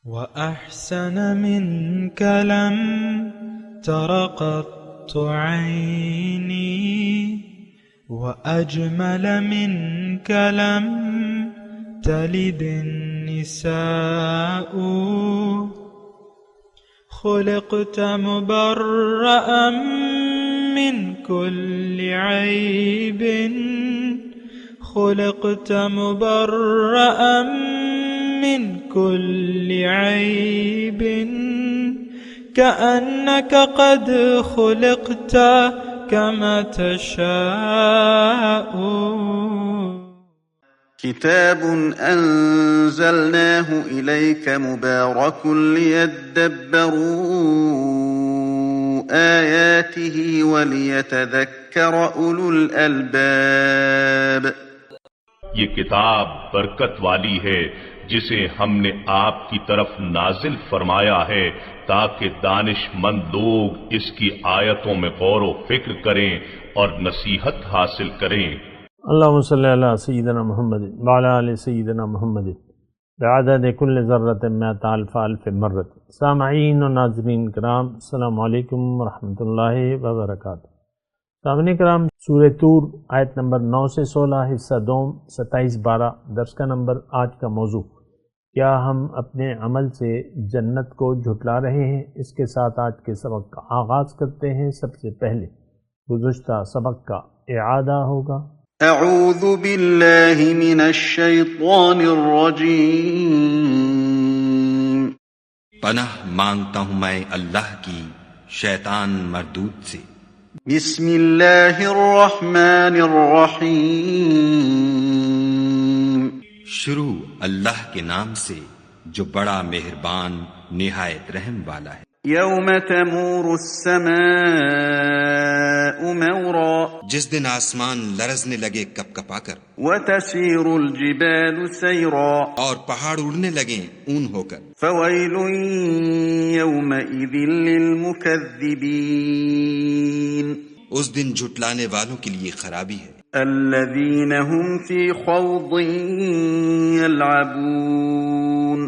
وأحسن منك لم تر قط عيني وأجمل منك لم تلد النساء خلقت مبرأ من كل عيب خلقت مبرأ من كل عيب كأنك قد خلقت كما تشاء. كتاب أنزلناه إليك مبارك ليدبروا آياته وليتذكر أولو الألباب. یہ کتاب برکت والی ہے جسے ہم نے آپ کی طرف نازل فرمایا ہے تاکہ دانش مند لوگ اس کی آیتوں میں غور و فکر کریں اور نصیحت حاصل کریں. اللہم صلی علی سیدنا محمد وعلی آل سیدنا محمد بعدد کل ذرۃ مئۃ الف الف مرۃ. سامعین و ناظرین کرام، السلام علیکم ورحمۃ اللہ وبرکاتہ. سامعین کرام، سورہ طور آیت نمبر 9 سے 16 حصہ دوم 27-12 درس کا نمبر. آج کا موضوع، کیا ہم اپنے عمل سے جنت کو جھٹلا رہے ہیں؟ اس کے ساتھ آج کے سبق کا آغاز کرتے ہیں. سب سے پہلے گزشتہ سبق کا اعادہ ہوگا. اعوذ باللہ من الشیطان الرجیم. پناہ مانگتا ہوں میں اللہ کی شیطان مردود سے. بسم اللہ الرحمن الرحیم. شروع اللہ کے نام سے جو بڑا مہربان نہایت رحم والا ہے. یوم تمور السماء مورا. جس دن آسمان لرزنے لگے کپ کپا کر. وتسیر الجبال سیرا. اور پہاڑ اڑنے لگیں اون ہو کر. فویل یومئذ للمکذبین. اس دن جھٹلانے والوں کے لیے خرابی ہے. الذین هم فی خوض یلعبون.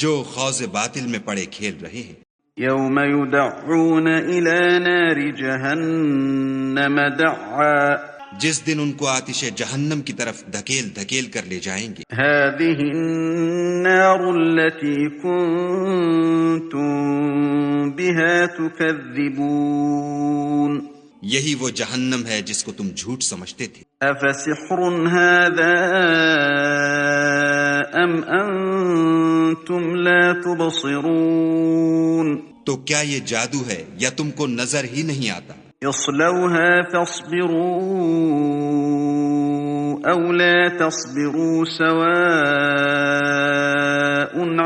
جو خوض باطل میں پڑے کھیل رہے ہیں. یوم یدعون الی نار جہنم دعا. جس دن ان کو آتش جہنم کی طرف دھکیل دھکیل کر لے جائیں گے. هذه النار التي كنتم بها تكذبون. یہی وہ جہنم ہے جس کو تم جھوٹ سمجھتے تھے. افسحر هذا ام انتم لا تبصرون. تو کیا یہ جادو ہے یا تم کو نظر ہی نہیں آتا؟ اصلوها فاصبروا او لا تصبروا سواء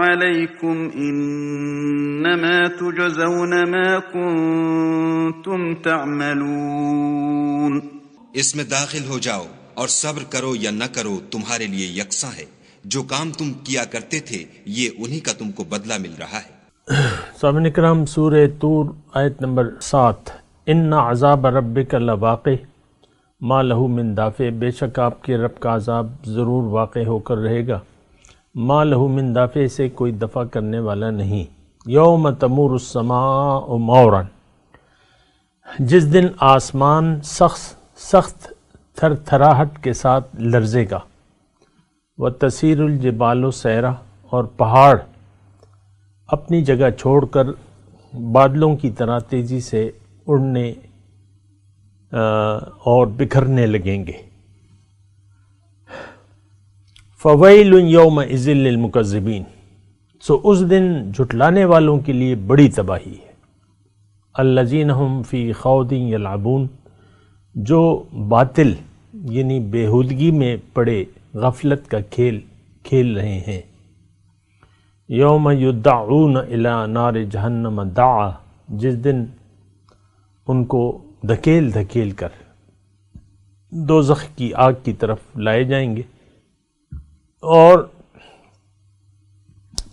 عليكم انما تجزون ما كنتم تعملون. اس میں داخل ہو جاؤ اور صبر کرو یا نہ کرو تمہارے لیے یکساں ہے. جو کام تم کیا کرتے تھے یہ انہی کا تم کو بدلہ مل رہا ہے. سامعین کرام، سورہ طور آیت نمبر 7. ان عذاب ربک لواقع ما لہ من دافع. بے شک آپ کے رب کا عذاب ضرور واقع ہو کر رہے گا. ما لہ من دافع سے کوئی دفع کرنے والا نہیں. یوم تمور السماء مورا. جس دن آسمان سخت تھر تھراہٹ کے ساتھ لرزے گا. وتسیر الجبال سیرا. اور پہاڑ اپنی جگہ چھوڑ کر بادلوں کی طرح تیزی سے اڑنے اور بکھرنے لگیں گے. فویل یومئذ للمکذبین. سو اس دن جھٹلانے والوں کے لیے بڑی تباہی ہے. الذین هم فی خوض یلعبون. جو باطل یعنی بیہودگی میں پڑے غفلت کا کھیل کھیل رہے ہیں. یوم یدعون الی نار جہنم دعا. جس دن ان کو دھکیل دھکیل کر دوزخ کی آگ کی طرف لائے جائیں گے اور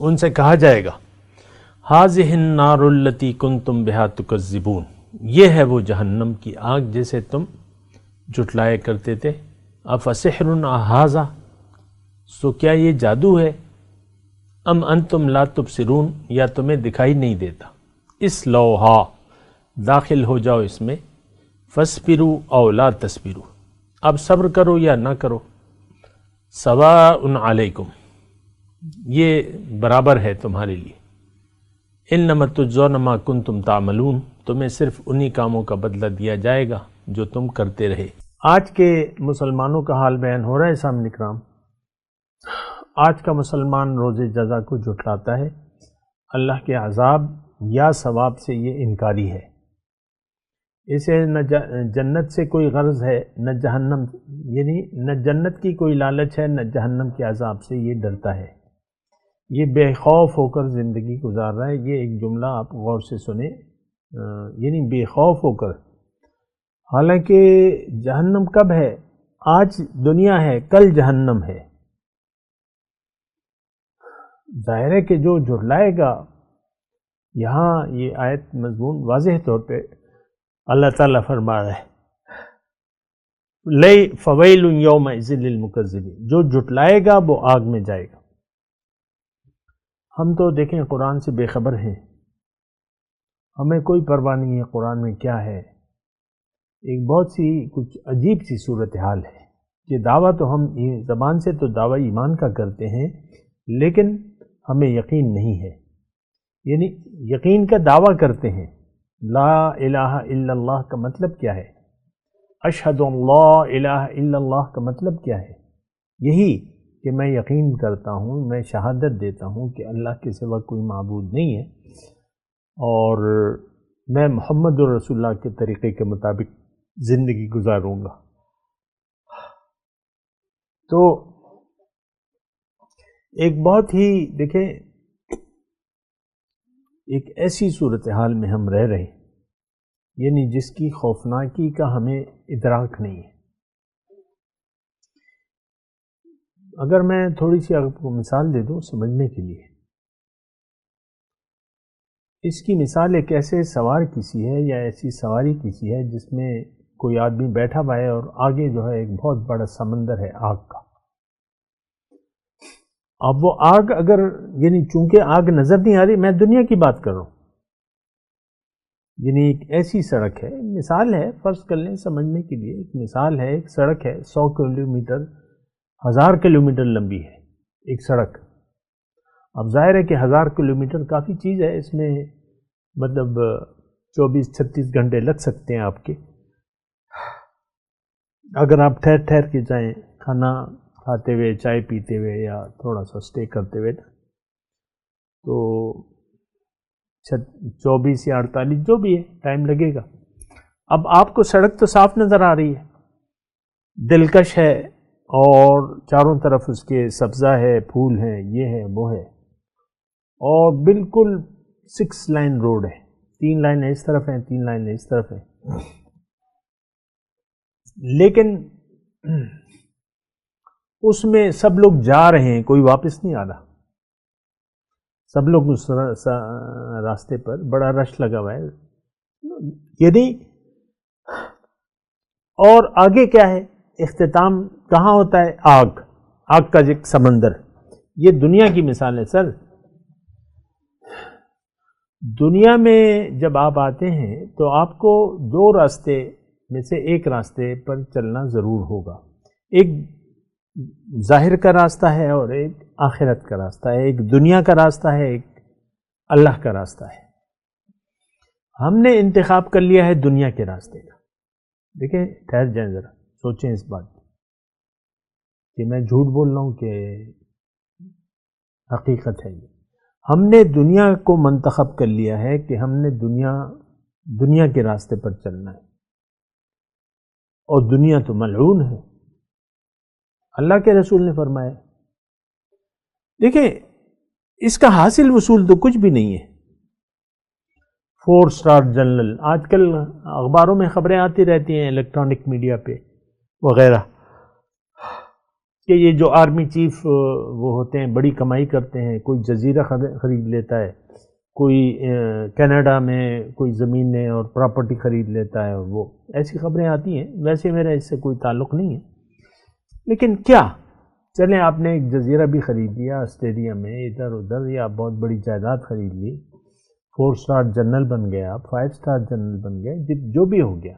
ان سے کہا جائے گا ھذہ النار التی کنتم بہا تکذبون. یہ ہے وہ جہنم کی آگ جسے تم جھٹلایا کرتے تھے. افسحر ھذا. سو کیا یہ جادو ہے؟ ام انتم لا تبصرون، یا تمہیں دکھائی نہیں دیتا، اس لوہا داخل ہو جاؤ اس میں، فاصبروا او لا تصبروا، اب صبر کرو یا نہ کرو، سواء علیکم، یہ برابر ہے تمہارے لیے، انما تجزون ما کنتم تعملون، تمہیں صرف انہی کاموں کا بدلہ دیا جائے گا جو تم کرتے رہے۔ آج کے مسلمانوں کا حال بیان ہو رہا ہے سامنے کرام۔ آج کا مسلمان روز جزا کو جھٹلاتا ہے، اللہ کے عذاب یا ثواب سے یہ انکاری ہے، اسے نہ جنت سے کوئی غرض ہے نہ جہنم، یعنی نہ جنت کی کوئی لالچ ہے نہ جہنم کے عذاب سے یہ ڈرتا ہے، یہ بے خوف ہو کر زندگی گزار رہا ہے۔ یہ ایک جملہ آپ غور سے سنیں، یعنی بے خوف ہو کر، حالانکہ جہنم کب ہے؟ آج دنیا ہے، کل جہنم ہے۔ ظاہر ہے کہ جو جھٹلائے گا، یہاں یہ آیت مضمون واضح طور پہ اللہ تعالیٰ فرما رہا ہے، لئی فویل یومئذ للمکذبین، جو جھٹلائے گا وہ آگ میں جائے گا۔ ہم تو دیکھیں قرآن سے بے خبر ہیں، ہمیں کوئی پرواہ نہیں ہے قرآن میں کیا ہے۔ ایک بہت سی کچھ عجیب سی صورتحال ہے کہ دعویٰ تو ہم زبان سے تو دعویٰ ایمان کا کرتے ہیں، لیکن ہمیں یقین نہیں ہے، یعنی یقین کا دعویٰ کرتے ہیں۔ لا الہ الا اللہ کا مطلب کیا ہے؟ اشہد ان لا الہ الا اللہ کا مطلب کیا ہے؟ یہی کہ میں یقین کرتا ہوں، میں شہادت دیتا ہوں کہ اللہ کے سوا کوئی معبود نہیں ہے، اور میں محمد رسول اللہ کے طریقے کے مطابق زندگی گزاروں گا۔ تو ایک بہت ہی دیکھیں، ایک ایسی صورتحال میں ہم رہ رہے ہیں، یعنی جس کی خوفناکی کا ہمیں ادراک نہیں ہے۔ اگر میں تھوڑی سی آپ کو مثال دے دوں سمجھنے کے لیے، اس کی مثال ایک ایسے سوار کسی ہے یا ایسی سواری کسی ہے جس میں کوئی آدمی بیٹھا ہوا ہے اور آگے جو ہے ایک بہت بڑا سمندر ہے آگ کا۔ اب وہ آگ اگر، یعنی چونکہ آگ نظر نہیں آ رہی، میں دنیا کی بات کر رہا ہوں، یعنی ایک ایسی سڑک ہے، مثال ہے، فرض کر لیں سمجھنے کے لیے، ایک مثال ہے، ایک سڑک ہے 100 کلومیٹر 1000 کلومیٹر لمبی ہے ایک سڑک۔ اب ظاہر ہے کہ 1000 کلومیٹر کافی چیز ہے، اس میں مطلب 24-36 گھنٹے لگ سکتے ہیں آپ کے، اگر آپ ٹھہر ٹھہر کے جائیں، کھانا کھاتے ہوئے، چائے پیتے ہوئے، یا تھوڑا سا اسٹے کرتے ہوئے، تو 24 یا 48 جو بھی ہے ٹائم لگے گا۔ اب آپ کو سڑک تو صاف نظر آ رہی ہے، دلکش ہے، اور چاروں طرف اس کے سبزہ ہے، پھول ہیں، یہ ہے وہ ہے، اور بالکل 6 لائن روڈ ہے، 3 لائنیں اس طرف ہیں، 3 لائنیں اس طرف ہیں، لیکن اس میں سب لوگ جا رہے ہیں، کوئی واپس نہیں آ رہا، سب لوگ اس راستے پر، بڑا رش لگا ہوا ہے، یعنی اور آگے کیا ہے؟ اختتام کہاں ہوتا ہے؟ آگ کا ایک سمندر۔ یہ دنیا کی مثال ہے سر۔ دنیا میں جب آپ آتے ہیں تو آپ کو 2 راستے میں سے ایک راستے پر چلنا ضرور ہوگا، ایک ظاہر کا راستہ ہے اور ایک آخرت کا راستہ ہے، ایک دنیا کا راستہ ہے، ایک اللہ کا راستہ ہے۔ ہم نے انتخاب کر لیا ہے دنیا کے راستے کا۔ دیکھیں، ٹھہر جائیں ذرا، سوچیں اس بات کہ میں جھوٹ بول رہا ہوں کہ حقیقت ہے۔ یہ ہم نے دنیا کو منتخب کر لیا ہے کہ ہم نے دنیا کے راستے پر چلنا ہے، اور دنیا تو ملعون ہے۔ اللہ کے رسول نے فرمایا، دیکھیں اس کا حاصل وصول تو کچھ بھی نہیں ہے۔ 4 اسٹار جنرل، آج کل اخباروں میں خبریں آتی رہتی ہیں، الیکٹرانک میڈیا پہ وغیرہ، کہ یہ جو آرمی چیف وہ ہوتے ہیں بڑی کمائی کرتے ہیں، کوئی جزیرہ خرید لیتا ہے، کوئی کینیڈا میں کوئی زمینیں اور پراپرٹی خرید لیتا ہے، وہ ایسی خبریں آتی ہیں۔ ویسے میرا اس سے کوئی تعلق نہیں ہے، لیکن کیا چلیں آپ نے ایک جزیرہ بھی خرید لیا آسٹریلیا میں، ادھر ادھر، یا بہت بڑی جائیداد خرید لی، 4 اسٹار جنرل بن گئے آپ، 5 اسٹار جنرل بن گئے، جو بھی ہو گیا،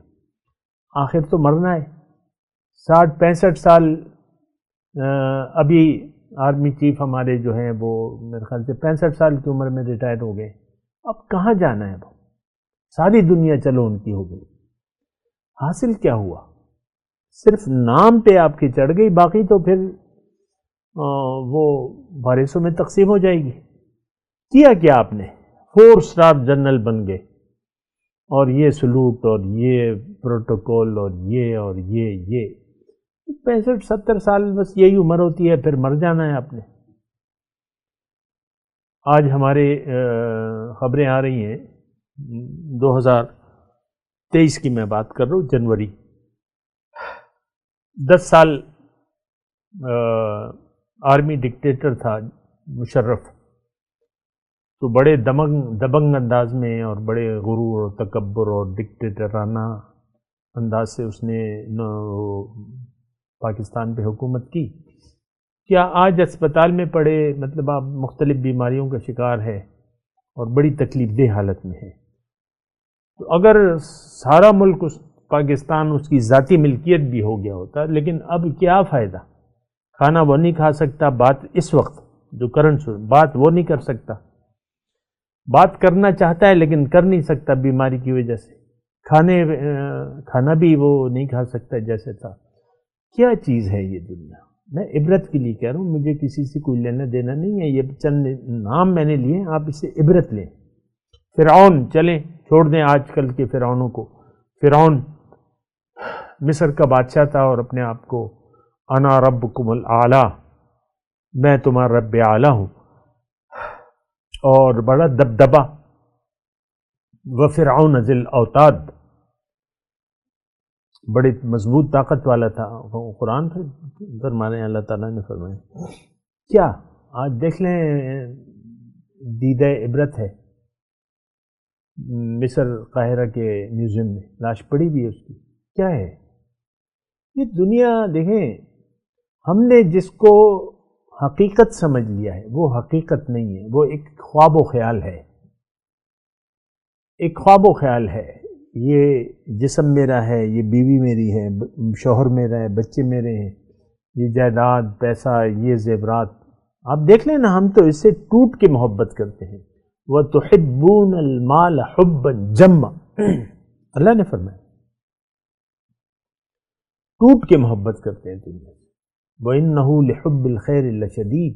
آخر تو مرنا ہے۔ 60-65 سال ابھی آرمی چیف ہمارے جو ہیں وہ میرے خیال سے 65 سال کی عمر میں ریٹائر ہو گئے، اب کہاں جانا ہے؟ ساری دنیا چلو ان کی ہو گئی، حاصل کیا ہوا؟ صرف نام پہ آپ کی چڑھ گئی، باقی تو پھر وہ وارثوں میں تقسیم ہو جائے گی۔ کیا آپ نے؟ 4 اسٹار جنرل بن گئے، اور یہ سلوٹ اور یہ پروٹوکول اور یہ 65-70 سال بس یہی عمر ہوتی ہے، پھر مر جانا ہے آپ نے۔ آج ہمارے خبریں آ رہی ہیں 2023 کی میں بات کر رہا ہوں، جنوری، 10 سال آرمی ڈکٹیٹر تھا مشرف، تو بڑے دبنگ انداز میں اور بڑے غرور اور تکبر اور ڈکٹیٹرانہ انداز سے اس نے پاکستان پہ حکومت کی۔ کیا آج اسپتال میں پڑے، مطلب آپ مختلف بیماریوں کا شکار ہے اور بڑی تکلیف دہ حالت میں ہے، تو اگر سارا ملک پاکستان اس کی ذاتی ملکیت بھی ہو گیا ہوتا، لیکن اب کیا فائدہ؟ کھانا وہ نہیں کھا سکتا، بات اس وقت جو کرنٹ بات وہ نہیں کر سکتا، بات کرنا چاہتا ہے لیکن کر نہیں سکتا بیماری کی وجہ سے، کھانا بھی وہ نہیں کھا سکتا جیسے تھا۔ کیا چیز ہے یہ دنیا؟ میں عبرت کے لیے کہہ رہا ہوں، مجھے کسی سے کوئی لینا دینا نہیں ہے، یہ چند نام میں نے لیے، آپ اس سے عبرت لیں۔ فرعون، چلیں چھوڑ دیں آج کل کے فرعونوں کو۔ فرعون مصر کا بادشاہ تھا اور اپنے آپ کو انا ربکم الاعلی، میں تمہارا رب اعلیٰ ہوں، اور بڑا دبدبا، وفرعون ذی الاوتاد، بڑی مضبوط طاقت والا تھا۔ قرآن فرمانے اللہ تعالیٰ نے فرمایا کیا؟ آج دیکھ لیں، دیدہ عبرت ہے مصر قاہرہ کے میوزیم میں، لاش پڑی بھی ہے اس کی۔ کیا ہے یہ دنیا؟ دیکھیں، ہم نے جس کو حقیقت سمجھ لیا ہے وہ حقیقت نہیں ہے، وہ ایک خواب و خیال ہے، ایک خواب و خیال ہے۔ یہ جسم میرا ہے، یہ بیوی میری ہے، شوہر میرا ہے، بچے میرے ہیں، یہ جائیداد، پیسہ، یہ زیورات، آپ دیکھ لیں نا، ہم تو اس سے ٹوٹ کے محبت کرتے ہیں۔ وَتُحِبُّونَ الْمَالَ حُبًّا جَمًّا، اللہ نے فرمایا ٹوٹ کے محبت کرتے ہیں دنیا سے۔ وَإِنَّهُ لِحُبِّ الْخَيْرِ لَشَدِيدٌ،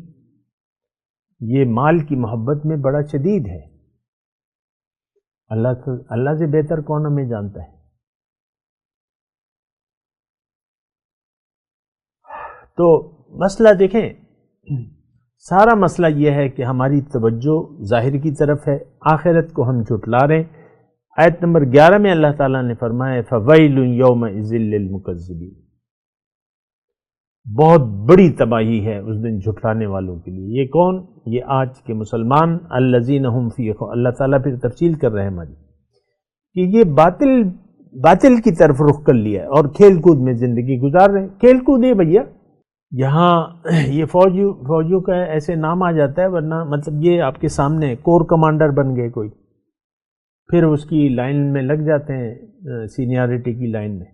یہ مال کی محبت میں بڑا شدید ہے۔ اللہ سے بہتر کون ہمیں جانتا ہے؟ تو مسئلہ دیکھیں، سارا مسئلہ یہ ہے کہ ہماری توجہ ظاہر کی طرف ہے، آخرت کو ہم جھٹلا رہے ہیں۔ آیت نمبر 11 میں اللہ تعالیٰ نے فرمایا فَوَيْلٌ يَوْمَئِذٍ لِّلْمُكَذِّبِينَ، بہت بڑی تباہی ہے اس دن جھٹلانے والوں کے لیے۔ یہ کون؟ یہ آج کے مسلمان، الذین هم فی، اللہ تعالیٰ پھر تفصیل کر رہے ہیں ہماری، کہ یہ باطل کی طرف رخ کر لیا ہے اور کھیل کود میں زندگی گزار رہے ہیں۔ کھیل کود ہے بھیا، یہاں یہ فوجیوں کا ایسے نام آ جاتا ہے، ورنہ مطلب یہ آپ کے سامنے کور کمانڈر بن گئے کوئی، پھر اس کی لائن میں لگ جاتے ہیں، سینیارٹی کی لائن میں،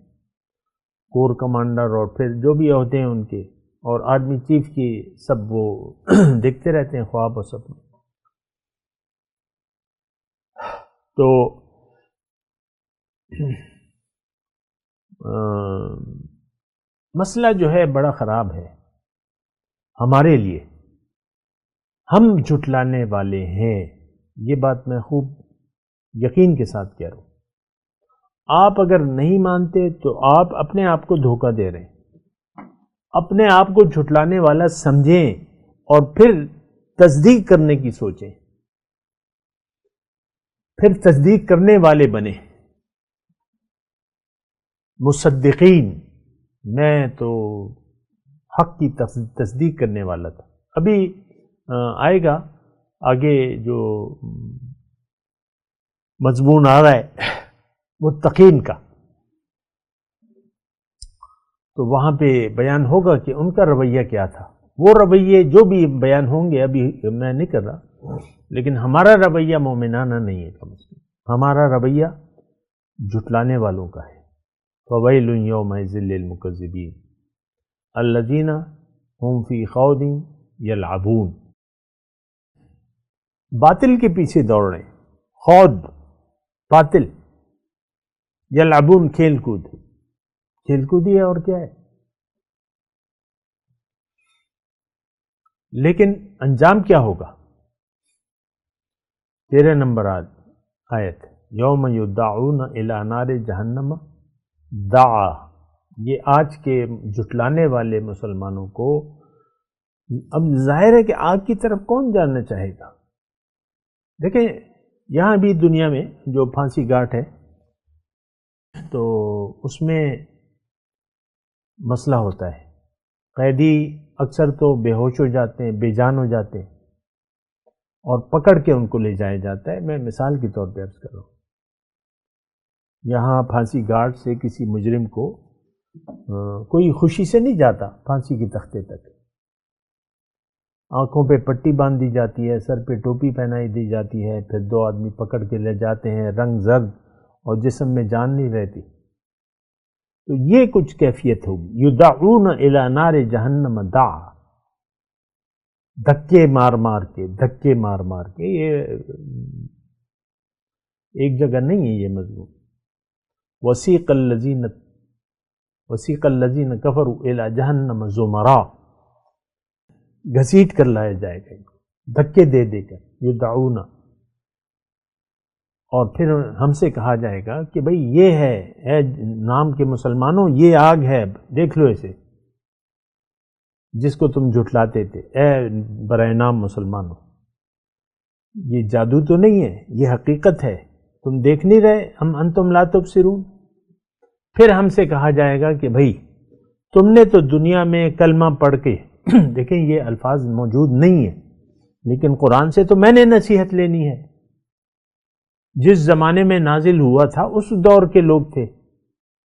کور کمانڈر اور پھر جو بھی ہوتے ہیں ان کے، اور آرمی چیف کی، سب وہ دیکھتے رہتے ہیں خواب اور سپنے۔ تو مسئلہ جو ہے بڑا خراب ہے ہمارے لیے، ہم جھٹلانے والے ہیں، یہ بات میں خوب یقین کے ساتھ کہہ رہا ہوں۔ آپ اگر نہیں مانتے تو آپ اپنے آپ کو دھوکہ دے رہے ہیں، اپنے آپ کو جھٹلانے والا سمجھیں اور پھر تصدیق کرنے کی سوچیں، پھر تصدیق کرنے والے بنیں، مصدقین۔ میں تو حق کی تصدیق کرنے والا تھا۔ ابھی آئے گا آگے جو مضمون آ رہا ہے متقین کا، تو وہاں پہ بیان ہوگا کہ ان کا رویہ کیا تھا۔ وہ رویے جو بھی بیان ہوں گے ابھی میں نہیں کر رہا، لیکن ہمارا رویہ مومنانہ نہیں ہے، کم از کم ہمارا رویہ جھٹلانے والوں کا ہے۔ فویل یومئذ للمکذبین الذین هم فی خوض یلعبون، باطل کے پیچھے دوڑ رہے ہیں، خوض باطل، یلعبون کھیل کود، کھیل کود ہی ہے اور کیا ہے، لیکن انجام کیا ہوگا؟ 13 نمبر آیت، یوم یدعون الی نار جہنم دعا، یہ آج کے جھٹلانے والے مسلمانوں کو اب ظاہر ہے کہ آگ کی طرف کون جانا چاہے گا؟ دیکھیں یہاں بھی دنیا میں جو پھانسی گھاٹ ہے تو اس میں مسئلہ ہوتا ہے، قیدی اکثر تو بے ہوش ہو جاتے ہیں، بے جان ہو جاتے ہیں، اور پکڑ کے ان کو لے جایا جاتا ہے۔ میں مثال کے طور پہ عرض کر رہا ہوں، یہاں پھانسی گھاٹ سے کسی مجرم کو کوئی خوشی سے نہیں جاتا پھانسی کی تختے تک، آنکھوں پہ پٹی باندھ دی جاتی ہے، سر پہ ٹوپی پہنائی دی جاتی ہے، پھر 2 آدمی پکڑ کے لے جاتے ہیں، رنگ زرد اور جسم میں جان نہیں رہتی، تو یہ کچھ کیفیت ہوگی۔ یدعون الی نار جہنم دعا، دھکے مار مار کے، یہ ایک جگہ نہیں ہے یہ مضمون۔ وسیق الذین کفروا الی جہنم زمرا، گھسیٹ کر لایا جائے گا، دھکے دے دے کر، یدعون، اور پھر ہم سے کہا جائے گا کہ بھئی یہ ہے، اے نام کے مسلمانوں یہ آگ ہے، دیکھ لو اسے جس کو تم جھٹلاتے تھے، اے برائے نام مسلمانوں، یہ جادو تو نہیں ہے، یہ حقیقت ہے، تم دیکھ نہیں رہے، ہم انتم لا تبصرون۔ پھر ہم سے کہا جائے گا کہ بھئی تم نے تو دنیا میں کلمہ پڑھ کے دیکھیں یہ الفاظ موجود نہیں ہیں، لیکن قرآن سے تو میں نے نصیحت لینی ہے، جس زمانے میں نازل ہوا تھا اس دور کے لوگ تھے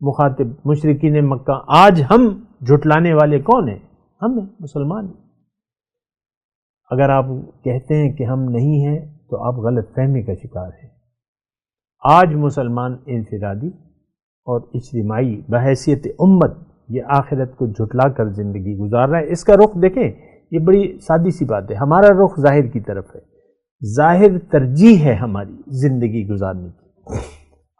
مخاطب، مشرکین مکہ، آج ہم جھٹلانے والے کون ہیں؟ ہم ہیں، مسلمان ہیں۔ اگر آپ کہتے ہیں کہ ہم نہیں ہیں تو آپ غلط فہمی کا شکار ہیں۔ آج مسلمان انفرادی اور اجتماعی بحیثیت امت یہ آخرت کو جھٹلا کر زندگی گزار رہا ہے۔ اس کا رخ دیکھیں، یہ بڑی سادی سی بات ہے، ہمارا رخ ظاہر کی طرف ہے، ظاہر ترجیح ہے ہماری زندگی گزارنے کی۔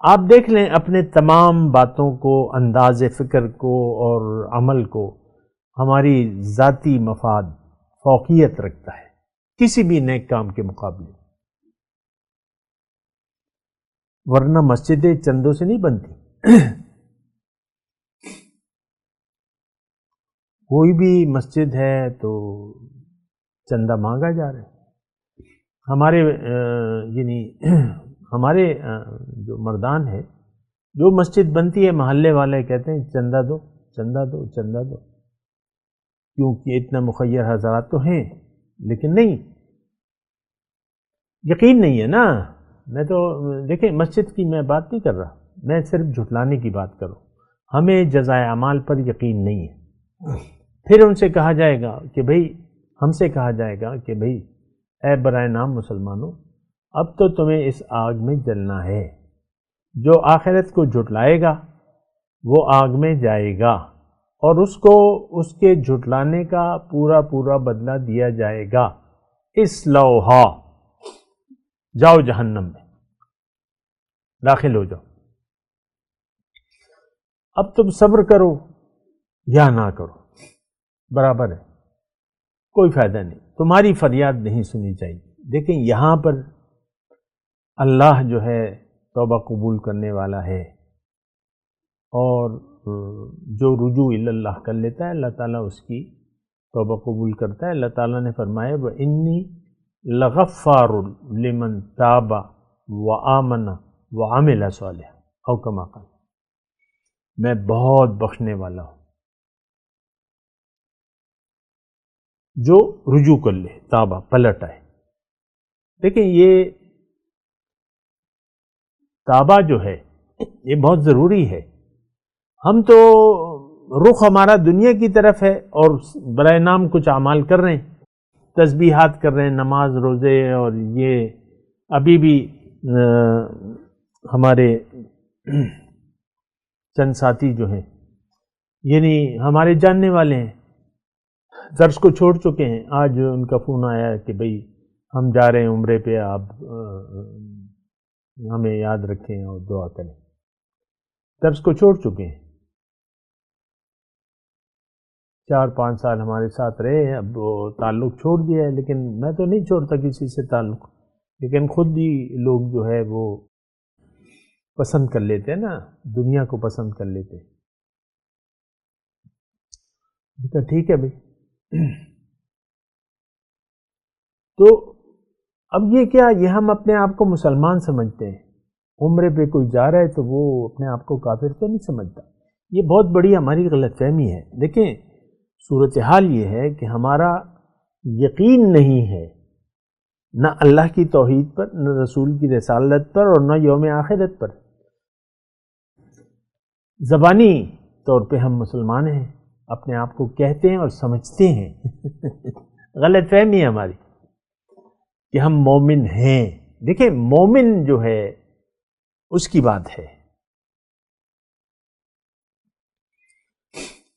آپ دیکھ لیں اپنے تمام باتوں کو، انداز فکر کو اور عمل کو، ہماری ذاتی مفاد فوقیت رکھتا ہے کسی بھی نیک کام کے مقابلے، ورنہ مسجدیں چندوں سے نہیں بنتی۔ کوئی بھی مسجد ہے تو چندہ مانگا جا رہا ہے۔ ہمارے جو مردان ہے، جو مسجد بنتی ہے محلے والے کہتے ہیں چندہ دو چندہ دو چندہ دو، کیونکہ اتنا مخیر حضرات تو ہیں، لیکن نہیں، یقین نہیں ہے نا۔ میں تو دیکھیں مسجد کی میں بات نہیں کر رہا، میں صرف جھٹلانے کی بات کروں، ہمیں جزائے اعمال پر یقین نہیں ہے۔ پھر ان سے کہا جائے گا کہ بھئی، ہم سے کہا جائے گا کہ بھئی اے برائے نام مسلمانوں، اب تو تمہیں اس آگ میں جلنا ہے، جو آخرت کو جھٹلائے گا وہ آگ میں جائے گا، اور اس کو اس کے جھٹلانے کا پورا پورا بدلہ دیا جائے گا۔ اصلوہا، جاؤ جہنم میں داخل ہو جاؤ، اب تم صبر کرو یا نہ کرو برابر ہے، کوئی فائدہ نہیں، تمہاری فریاد نہیں سنی چاہیے۔ دیکھیں یہاں پر اللہ جو ہے توبہ قبول کرنے والا ہے، اور جو رجوع اللہ کر لیتا ہے اللہ تعالیٰ اس کی توبہ قبول کرتا ہے۔ اللہ تعالیٰ نے فرمایا وَإِنِّي لَغَفَّارٌ لِمَن تَابَ وَآمَنَ وَعَمِلَ صَالِحًا او کما قال، میں بہت بخشنے والا ہوں جو رجوع کر لے، تابہ پلٹ آئے۔ دیکھیں یہ تابہ جو ہے یہ بہت ضروری ہے۔ ہم تو رخ ہمارا دنیا کی طرف ہے اور برائے نام کچھ اعمال کر رہے ہیں، تسبیحات کر رہے ہیں، نماز روزے، اور یہ ابھی بھی ہمارے چند ساتھی جو ہیں یعنی ہمارے جاننے والے ہیں درس کو چھوڑ چکے ہیں، آج ان کا فون آیا کہ بھئی ہم جا رہے ہیں عمرے پہ، آپ ہمیں یاد رکھیں اور دعا کریں، درس کو چھوڑ چکے ہیں، 4-5 سال ہمارے ساتھ رہے ہیں، اب وہ تعلق چھوڑ دیا ہے، لیکن میں تو نہیں چھوڑتا کسی سے تعلق، لیکن خود ہی لوگ جو ہے وہ پسند کر لیتے ہیں نا، دنیا کو پسند کر لیتے ہیں۔ ٹھیک ہے بھائی، تو اب یہ کیا، یہ ہم اپنے آپ کو مسلمان سمجھتے ہیں، عمرے پہ کوئی جا رہا ہے تو وہ اپنے آپ کو کافر تو نہیں سمجھتا، یہ بہت بڑی ہماری غلط فہمی ہے۔ دیکھیں صورتحال یہ ہے کہ ہمارا یقین نہیں ہے نہ اللہ کی توحید پر، نہ رسول کی رسالت پر، اور نہ یوم آخرت پر۔ زبانی طور پہ ہم مسلمان ہیں، اپنے آپ کو کہتے ہیں اور سمجھتے ہیں، غلط فہمی ہے ہماری کہ ہم مومن ہیں۔ دیکھیں مومن جو ہے اس کی بات ہے،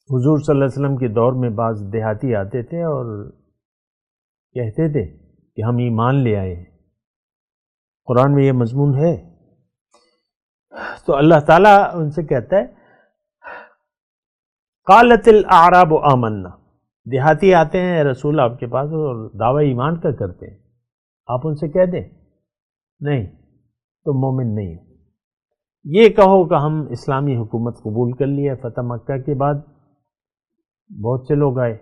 حضور صلی اللہ علیہ وسلم کے دور میں بعض دیہاتی آتے تھے اور کہتے تھے کہ ہم ایمان لے آئے ہیں، قرآن میں یہ مضمون ہے، تو اللہ تعالیٰ ان سے کہتا ہے قالت الاعراب آمنا، دیہاتی آتے ہیں رسول آپ کے پاس اور دعوی ایمان کا کرتے ہیں، آپ ان سے کہہ دیں نہیں تو مومن نہیں ہے، یہ کہو کہ ہم اسلامی حکومت قبول کر لیا۔ فتح مکہ کے بعد بہت سے لوگ آئے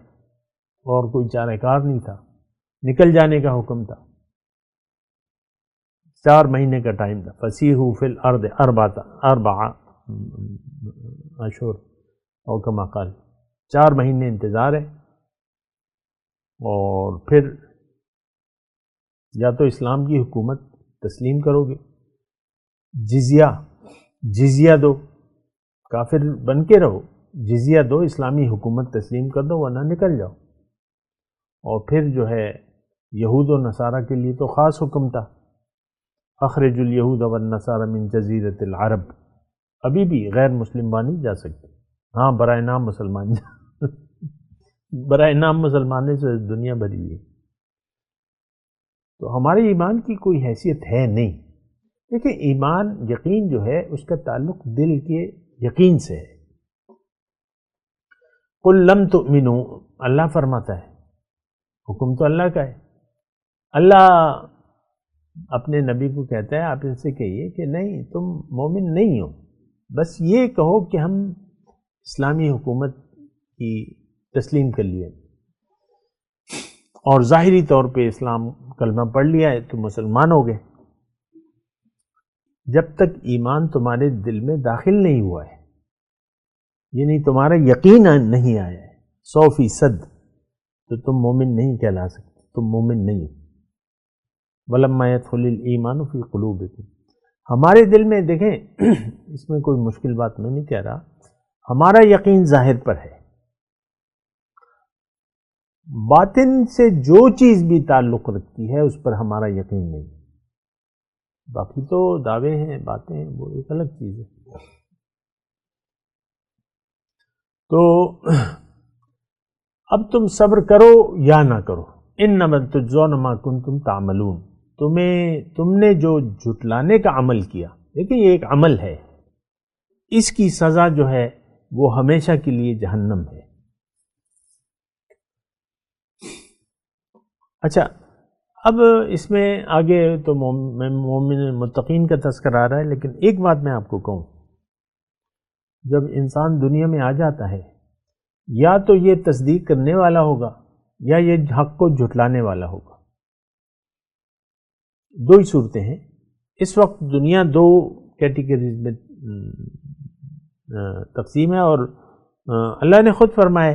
اور کوئی چارہ کار نہیں تھا، نکل جانے کا حکم تھا، 4 مہینے کا ٹائم تھا، فسیحوا فی الارض 4 اشہر او کما قال، 4 مہینے انتظار ہے، اور پھر یا تو اسلام کی حکومت تسلیم کرو گے، جزیہ دو، کافر بن کے رہو، جزیہ دو، اسلامی حکومت تسلیم کر دو ورنہ نکل جاؤ۔ اور پھر جو ہے یہود و نصارہ کے لیے تو خاص حکم تھا، اخرج الیہود والنصارى من جزیرۃ العرب، ابھی بھی غیر مسلم وہاں نہیں جا سکتے، ہاں برائے نام مسلمان برائے نام مسلمانوں سے دنیا بھری ہے، تو ہمارے ایمان کی کوئی حیثیت ہے نہیں۔ دیکھیں ایمان یقین جو ہے اس کا تعلق دل کے یقین سے ہے۔ قل لم تؤمنوا، اللہ فرماتا ہے، حکم تو اللہ کا ہے، اللہ اپنے نبی کو کہتا ہے آپ ان سے کہیے کہ نہیں تم مومن نہیں ہو، بس یہ کہو کہ ہم اسلامی حکومت کی تسلیم کر لیا اور ظاہری طور پہ اسلام کلمہ پڑھ لیا ہے تو مسلمان ہو گئے، جب تک ایمان تمہارے دل میں داخل نہیں ہوا ہے، یعنی تمہارا یقین نہیں آیا ہے 100%، تو تم مومن نہیں کہلا سکتے، تم مومن نہیں ہو۔ وَلَمَّا يَدْخُلِ الْإِيمَانُ فِي قُلُوبِكُمْ، ہمارے دل میں دیکھیں اس میں کوئی مشکل بات میں نہیں کہہ رہا، ہمارا یقین ظاہر پر ہے، باطن سے جو چیز بھی تعلق رکھتی ہے اس پر ہمارا یقین نہیں، باقی تو دعوے ہیں باتیں ہیں وہ ایک الگ چیز ہے۔ تو اب تم صبر کرو یا نہ کرو، انما تجزون ما کنتم تعملون، تم نے جو جھٹلانے کا عمل کیا، دیکھیں یہ ایک عمل ہے، اس کی سزا جو ہے وہ ہمیشہ کے لیے جہنم ہے۔ اچھا اب اس میں آگے تو مومن متقین کا تذکرہ آ رہا ہے، لیکن ایک بات میں آپ کو کہوں، جب انسان دنیا میں آ جاتا ہے یا تو یہ تصدیق کرنے والا ہوگا یا یہ حق کو جھٹلانے والا ہوگا، 2 ہی صورتیں ہیں۔ اس وقت دنیا 2 کیٹیگریز میں تقسیم ہے، اور اللہ نے خود فرمایا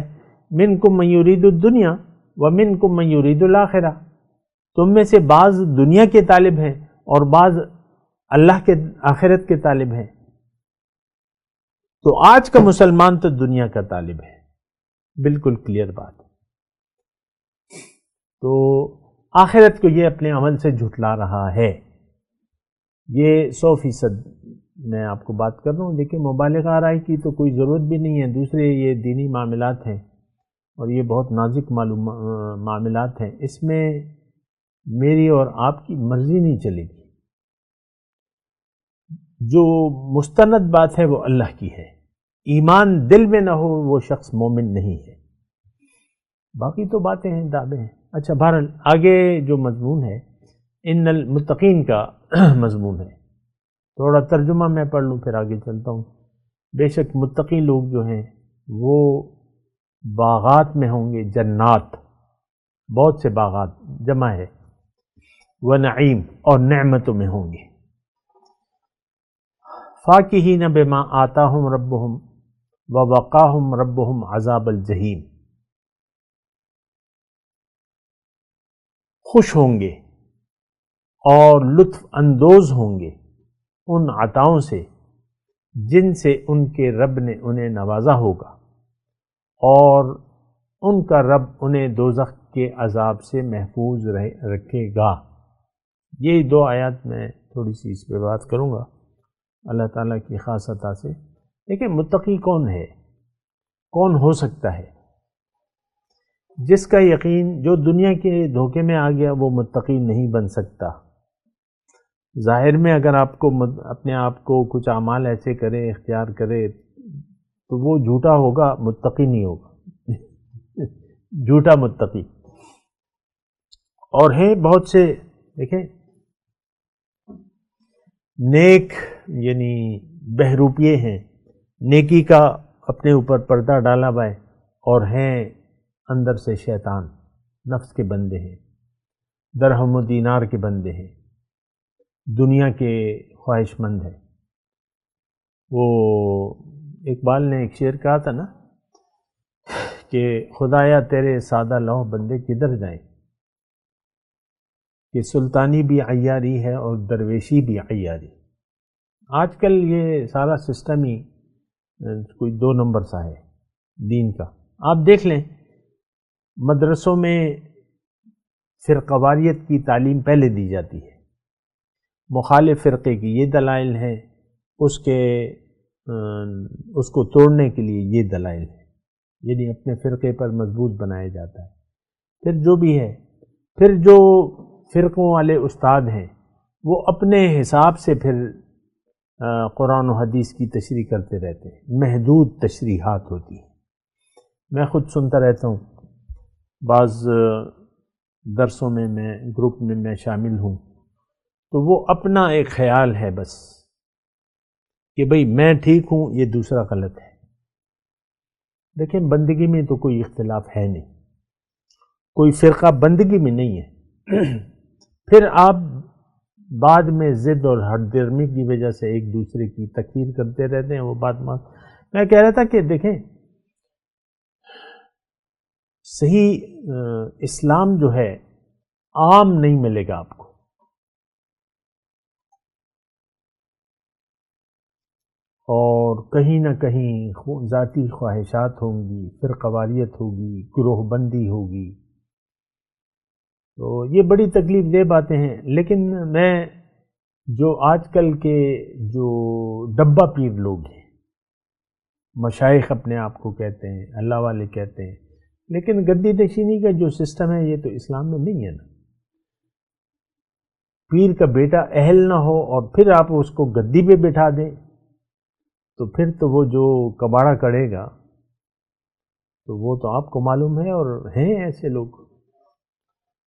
منکم من یرید الدنیا ومنکم من یرید الآخرہ، تم میں سے بعض دنیا کے طالب ہیں اور بعض اللہ کے آخرت کے طالب ہیں۔ تو آج کا مسلمان تو دنیا کا طالب ہے، بالکل کلیئر بات ہے. تو آخرت کو یہ اپنے عمل سے جھٹلا رہا ہے. یہ 100% میں آپ کو بات کر رہا ہوں. دیکھیں مبالغہ آرائی کی تو کوئی ضرورت بھی نہیں ہے. دوسرے یہ دینی معاملات ہیں اور یہ بہت نازک معاملات ہیں، اس میں میری اور آپ کی مرضی نہیں چلے گی. جو مستند بات ہے وہ اللہ کی ہے. ایمان دل میں نہ ہو وہ شخص مومن نہیں ہے. باقی تو باتیں ہیں، دعوے ہیں. اچھا بہرحال آگے جو مضمون ہے ان المتقین کا مضمون ہے. تھوڑا ترجمہ میں پڑھ لوں پھر آگے چلتا ہوں. بے شک متقی لوگ جو ہیں وہ باغات میں ہوں گے، جنات، بہت سے باغات جمع ہے، ونعیم، اور نعمتوں میں ہوں گے. فاکہین بما آتاہم ربہم ووقاہم ربہم عذاب الجحیم. خوش ہوں گے اور لطف اندوز ہوں گے ان عطاؤں سے جن سے ان کے رب نے انہیں نوازا ہوگا، اور ان کا رب انہیں دوزخ کے عذاب سے محفوظ رکھے گا. یہ 2 آیات میں تھوڑی سی اس پہ بات کروں گا اللہ تعالیٰ کی خاص عطا سے. دیکھیں متقی کون ہے، کون ہو سکتا ہے؟ جس کا یقین جو دنیا کے دھوکے میں آ گیا وہ متقی نہیں بن سکتا. ظاہر میں اگر آپ کو اپنے آپ کو کچھ اعمال ایسے کرے، اختیار کرے، تو وہ جھوٹا ہوگا، متقی نہیں ہوگا. جھوٹا متقی. اور ہیں بہت سے، دیکھیں نیک یعنی بہروپیے ہیں، نیکی کا اپنے اوپر پردہ ڈالا ہوا ہے، اور ہیں اندر سے شیطان، نفس کے بندے ہیں، درہم و دینار کے بندے ہیں، دنیا کے خواہش مند ہیں. وہ اقبال نے ایک شعر کہا تھا نا کہ خدایا تیرے سادہ لوح بندے کدھر جائیں، کہ سلطانی بھی عیاری ہے اور درویشی بھی عیاری. آج کل یہ سارا سسٹم ہی کوئی 2 نمبر سا ہے دین کا. آپ دیکھ لیں مدرسوں میں فرقواریت کی تعلیم پہلے دی جاتی ہے. مخالف فرقے کی یہ دلائل ہیں، اس کو توڑنے کے لیے یہ دلائل ہیں، یعنی اپنے فرقے پر مضبوط بنایا جاتا ہے. پھر جو بھی ہے، پھر جو فرقوں والے استاد ہیں وہ اپنے حساب سے پھر قرآن و حدیث کی تشریح کرتے رہتے ہیں. محدود تشریحات ہوتی ہیں. میں خود سنتا رہتا ہوں، بعض درسوں میں گروپ میں میں شامل ہوں، تو وہ اپنا ایک خیال ہے بس کہ بھئی میں ٹھیک ہوں، یہ دوسرا غلط ہے. دیکھیں بندگی میں تو کوئی اختلاف ہے نہیں، کوئی فرقہ بندگی میں نہیں ہے. پھر آپ بعد میں ضد اور ہٹ درمی کی وجہ سے ایک دوسرے کی تکفیر کرتے رہتے ہیں. وہ بات میں کہہ رہا تھا کہ دیکھیں صحیح اسلام جو ہے عام نہیں ملے گا آپ کو. اور کہیں نہ کہیں ذاتی خواہشات ہوں گی، فرقواریت ہوگی، گروہ بندی ہوگی. تو یہ بڑی تکلیف دہ باتیں ہیں. لیکن میں جو آج کل کے جو ڈبہ پیر لوگ ہیں، مشائخ اپنے آپ کو کہتے ہیں، اللہ والے کہتے ہیں، لیکن گدی نشینی کا جو سسٹم ہے یہ تو اسلام میں نہیں ہے نا. پیر کا بیٹا اہل نہ ہو اور پھر آپ اس کو گدی پہ بٹھا دیں تو پھر تو وہ جو کباڑا کڑے گا تو وہ تو آپ کو معلوم ہے. اور ہیں ایسے لوگ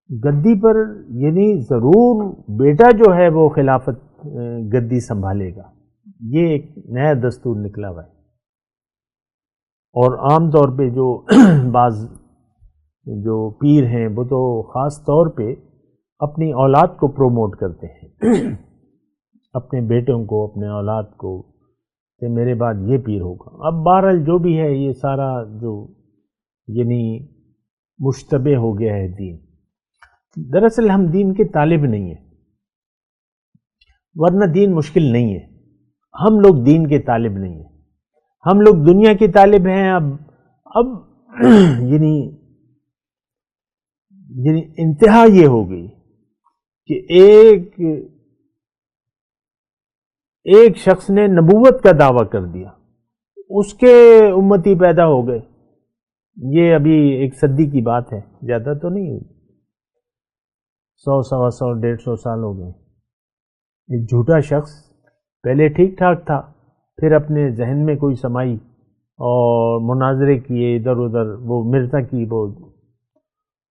گدی پر، یعنی ضرور بیٹا جو ہے وہ خلافت گدی سنبھالے گا. یہ ایک نیا دستور نکلا ہوا ہے. اور عام طور پہ جو بعض جو پیر ہیں وہ تو خاص طور پہ اپنی اولاد کو پروموٹ کرتے ہیں، اپنے بیٹوں کو، اپنے اولاد کو، کہ میرے بعد یہ پیر ہوگا. اب بہرحال جو بھی ہے یہ سارا جو یعنی مشتبہ ہو گیا ہے دین. دراصل ہم دین کے طالب نہیں ہیں، ورنہ دین مشکل نہیں ہے. ہم لوگ دین کے طالب نہیں ہیں. ہم لوگ دنیا کی طالب ہیں. اب یعنی انتہا یہ ہو گئی کہ ایک شخص نے نبوت کا دعویٰ کر دیا، اس کے امتی پیدا ہو گئے. یہ ابھی 1 صدی کی بات ہے، زیادہ تو نہیں ہوئی، 100 سوا 100 150 سال ہو گئے. ایک جھوٹا شخص پہلے ٹھیک ٹھاک تھا، پھر اپنے ذہن میں کوئی سمائی اور مناظرے کیے ادھر ادھر، وہ مرزا کی وہ،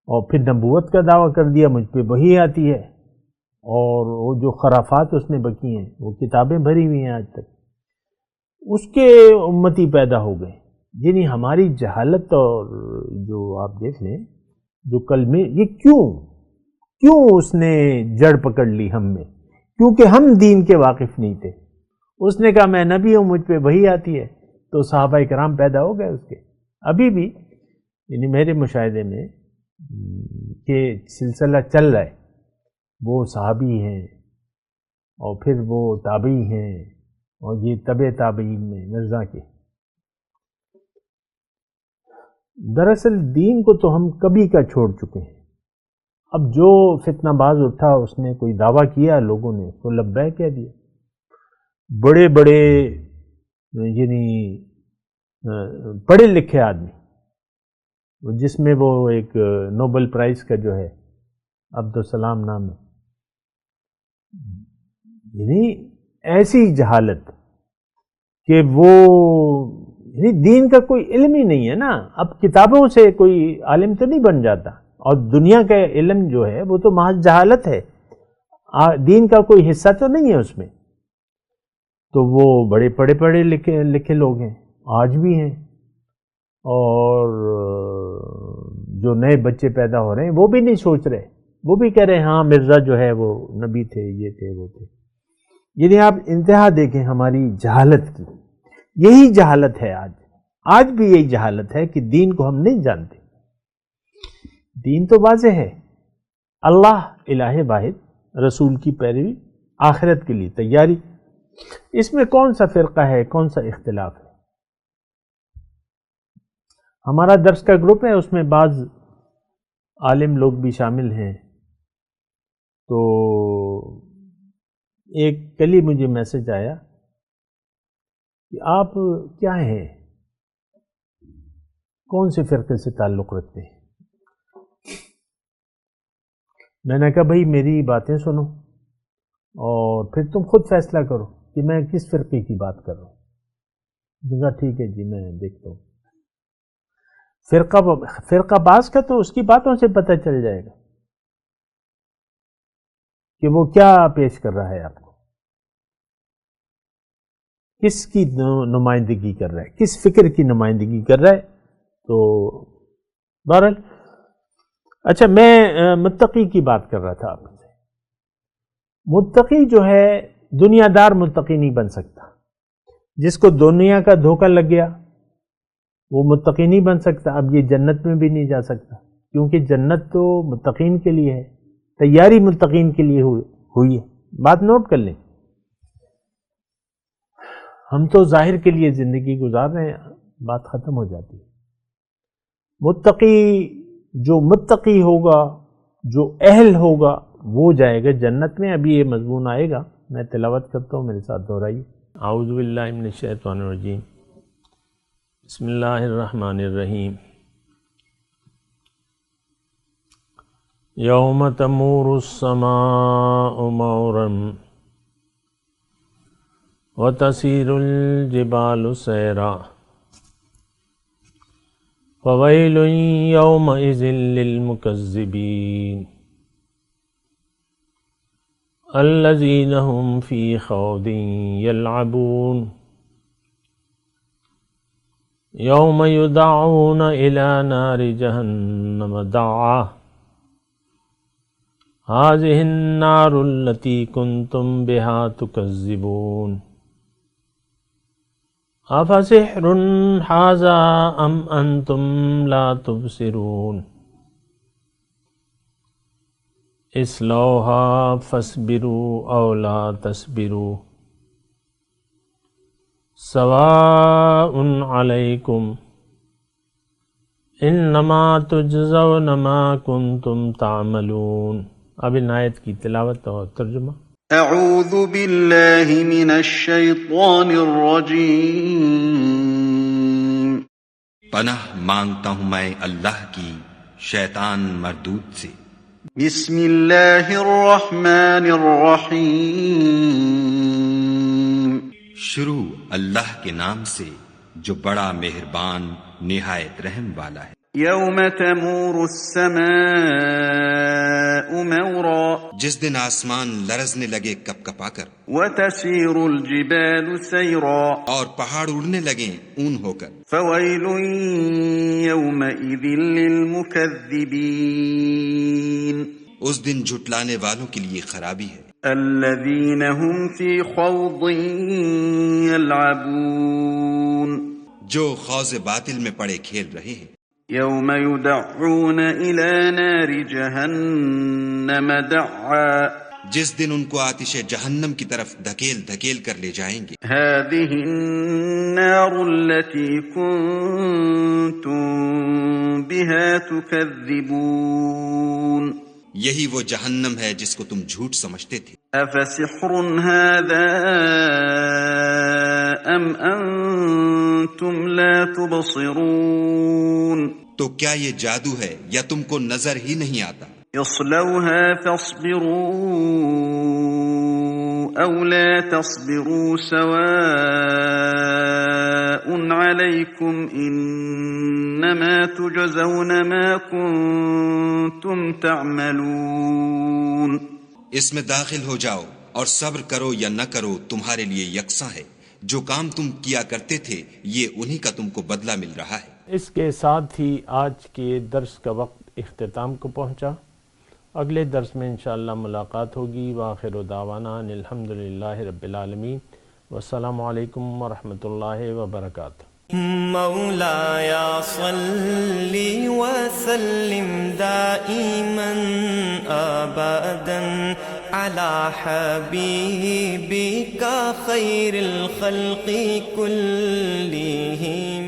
اور پھر نبوت کا دعویٰ کر دیا مجھ پہ وحی آتی ہے، اور وہ جو خرافات اس نے بکی ہیں وہ کتابیں بھری ہوئی ہیں آج تک. اس کے امتی پیدا ہو گئے. یعنی ہماری جہالت، اور جو آپ دیکھ لیں جو کلمے، یہ کیوں اس نے جڑ پکڑ لی ہم میں؟ کیونکہ ہم دین کے واقف نہیں تھے. اس نے کہا میں نبی ہوں، مجھ پہ وحی آتی ہے، تو صحابہ کرام پیدا ہو گئے اس کے. ابھی بھی یعنی میرے مشاہدے میں کہ سلسلہ چل رہا ہے، وہ صحابی ہیں اور پھر وہ تابعی ہیں، اور یہ تبع تابعین میں مرزا کے. دراصل دین کو تو ہم کبھی کا چھوڑ چکے ہیں. اب جو فتنہ باز اٹھا، اس نے کوئی دعویٰ کیا، لوگوں نے تو لبیک کہہ دیا. بڑے بڑے یعنی پڑھے لکھے آدمی، جس میں وہ ایک نوبل پرائز کا جو ہے عبدالسلام نام ہے، یعنی ایسی جہالت کہ وہ یعنی دین کا کوئی علم ہی نہیں ہے نا. اب کتابوں سے کوئی عالم تو نہیں بن جاتا، اور دنیا کا علم جو ہے وہ تو محض جہالت ہے، دین کا کوئی حصہ تو نہیں ہے اس میں. تو وہ بڑے پڑھے لکھے لوگ ہیں، آج بھی ہیں. اور جو نئے بچے پیدا ہو رہے ہیں وہ بھی نہیں سوچ رہے، وہ بھی کہہ رہے ہیں ہاں مرزا جو ہے وہ نبی تھے، یہ تھے وہ تھے. یعنی آپ انتہا دیکھیں ہماری جہالت کی. یہی جہالت ہے آج بھی یہی جہالت ہے کہ دین کو ہم نہیں جانتے. دین تو واضح ہے، اللہ الہ واحد، رسول کی پیروی، آخرت کے لیے تیاری. اس میں کون سا فرقہ ہے، کون سا اختلاف ہے؟ ہمارا درس کا گروپ ہے، اس میں بعض عالم لوگ بھی شامل ہیں. تو ایک کل ہی مجھے میسج آیا کہ آپ کیا ہیں، کون سے فرقے سے تعلق رکھتے ہیں؟ میں نے کہا بھائی میری باتیں سنو اور پھر تم خود فیصلہ کرو کہ میں کس فرقے کی بات کر رہا ہوں. کہا ٹھیک ہے جی میں دیکھتا ہوں. فرقہ باز کا تو اس کی باتوں سے پتہ چل جائے گا کہ وہ کیا پیش کر رہا ہے آپ کو، کس کی نمائندگی کر رہا ہے، کس فکر کی نمائندگی کر رہا ہے. تو بہرحال اچھا، میں متقی کی بات کر رہا تھا آپ سے. متقی جو ہے دنیا دار متقی نہیں بن سکتا. جس کو دنیا کا دھوکہ لگ گیا وہ متقی نہیں بن سکتا. اب یہ جنت میں بھی نہیں جا سکتا، کیونکہ جنت تو متقین کے لیے ہے، تیاری متقین کے لیے ہوئی ہے. بات نوٹ کر لیں. ہم تو ظاہر کے لیے زندگی گزار رہے ہیں، بات ختم ہو جاتی ہے. متقی جو متقی ہوگا، جو اہل ہوگا، وہ جائے گا جنت میں. ابھی یہ مضمون آئے گا، میں تلاوت کرتا ہوں، میرے ساتھ دہرائیے. اعوذ باللہ من الشیطان الرجیم، بسم اللہ الرحمن الرحیم. یوم تمور السماء مورا وتسیر الجبال سیرا فویل یومئذ للمکذبین الذین هم فی خوض یلعبون یوم یدعون الی نار جہنم دعا هذه النار التي كنتم بها تكذبون افسحر هذا ام انتم لا تبصرون اصلوها فاصبروا او لا تصبروا سواء علیکم انما تجزون ما کنتم تعملون۔ اب ان آیت کی تلاوت اور ترجمہ۔ اعوذ باللہ من الشیطان الرجیم۔ پناہ مانگتا ہوں میں اللہ کی شیطان مردود سے۔ بسم اللہ الرحمن الرحیم۔ شروع اللہ کے نام سے جو بڑا مہربان نہایت رحم والا ہے۔ یوم تمور السماء مورا۔ جس دن آسمان لرزنے لگے کپ کپا کر، وتسیر الجبال سیرا۔ اور پہاڑ اڑنے لگیں اون ہو کر۔ فویل یومئذ للمکذبین۔ اس دن جھٹلانے والوں کے لیے خرابی ہے۔ الذین هم فی خوض یلعبون۔ جو خوض باطل میں پڑے کھیل رہے ہیں۔ یوم یدعون الی نار جہنم دعا۔ جس دن ان کو آتش جہنم کی طرف دھکیل دھکیل کر لے جائیں گے۔ هذه النار التي كنتم بها تكذبون۔ یہی وہ جہنم ہے جس کو تم جھوٹ سمجھتے تھے۔ افسحر هذا ام انتم لا تبصرون۔ تو کیا یہ جادو ہے یا تم کو نظر ہی نہیں آتا؟ اصلوها فاصبروا او لا تصبروا سواء عليكم انما تجزون ما كنتم تعملون۔ اس میں داخل ہو جاؤ اور صبر کرو یا نہ کرو تمہارے لیے یکساں ہے، جو کام تم کیا کرتے تھے یہ انہی کا تم کو بدلہ مل رہا ہے۔ اس کے ساتھ ہی آج کے درس کا وقت اختتام کو پہنچا۔ اگلے درس میں انشاءاللہ ملاقات ہوگی۔ وآخر دعوانا ان الحمدللہ رب العالمین، والسلام علیکم ورحمۃ اللہ وبرکاتہ۔ مولاي صل وسلم دائما أبدا على حبيبك خير الخلق كلهم